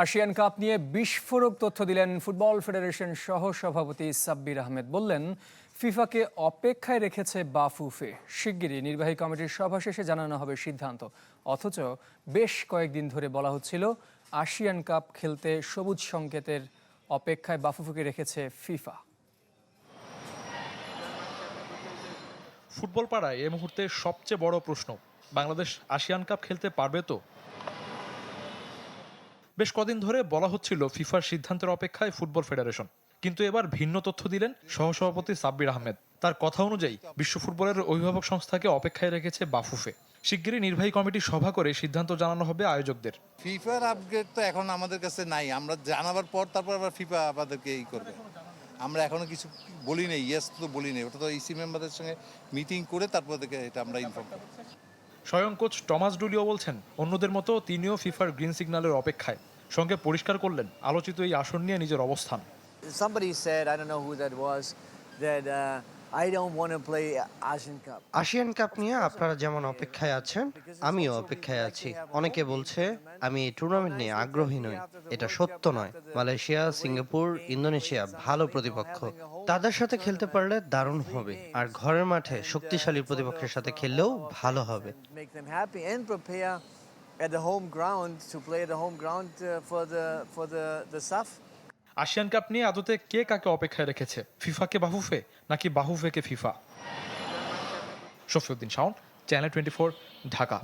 Asian cup নিয়ে বিস্ফোরক তথ্য দিলেন ফুটবল ফেডারেশন সহ সভাপতি সাব্বির আহমেদ। বললেন, ফিফাকে অপেক্ষায় রেখেছে বাফুফে। শিগগিরই নির্বাহী কমিটির সভা শেষে জানানো হবে সিদ্ধান্ত। অথচ বেশ কয়েকদিন ধরে বলা হচ্ছিল এশিয়ান কাপ খেলতে সবুজ সংকেতের অপেক্ষায় বাফুফেকে রেখেছে ফিফা। ফুটবল পাড়ায় এই মুহূর্তে সবচেয়ে বড় প্রশ্ন, বাংলাদেশ এশিয়ান কাপ খেলতে পারবে তো? বেশ কদিন ধরে বলা হচ্ছিল ফিফার সিদ্ধান্তের অপেক্ষায় ফুটবল ফেডারেশন, কিন্তু এবার ভিন্ন তথ্য দিলেন সহসভাপতি সাব্বির আহমেদ। তার কথা অনুযায়ী বিশ্ব ফুটবলের অভিভাবক সংস্থাকে অপেক্ষায় রেখেছে বাফুফে। শিগগিরই নির্বাহী কমিটি সভা করে সিদ্ধান্ত জানানো হবে আয়োজকদের। ফিফার আপগ্রেড তো এখন আমাদের কাছে নাই, আমরা জানাবার পর তারপর আবার ফিফা আমাদেরকে করবে। আমরা এখনো কিছু বলি নেই, ইয়েস তো বলি নেই, ওটা তো ইসি মেম্বারদের সঙ্গে মিটিং করে তারপর থেকে এটা আমরা ইনফর্ম করব। স্বয়ং কোচ টমাস ডুলিও বলছেন, অন্যদের মতো তিনিও ফিফার গ্রিন সিগন্যালের অপেক্ষায়। সঙ্গে পরিষ্কার করলেন আলোচিত এই আসন নিয়ে নিজের অবস্থান। Somebody said, I don't know who that was, that I don't want to play Asian Cup. Asian cup নিয়ে আপনারা যেমন অপেক্ষায় আছেন, আমিও অপেক্ষায় আছি। অনেকে বলছে আমি এই টুর্নামেন্ট নিয়ে আগ্রহী নই। এটা সত্য নয়। মালয়েশিয়া, সিঙ্গাপুর, ইন্দোনেশিয়া ভালো প্রতিপক্ষ, তাদের সাথে খেলতে পারলে দারুণ হবে। আর ঘরের মাঠে শক্তিশালী প্রতিপক্ষের সাথে খেললেও ভালো হবে। Make them happy and prepare at the home ground to play at the home ground for the SAF. Asian cup নিয়ে আদতে কে কাকে অপেক্ষায় রেখেছে? ফিফাকে বাফুফে নাকি বাফুফেকে ফিফা? শফিউদ্দিন শাওন, চ্যানেল 24, ঢাকা।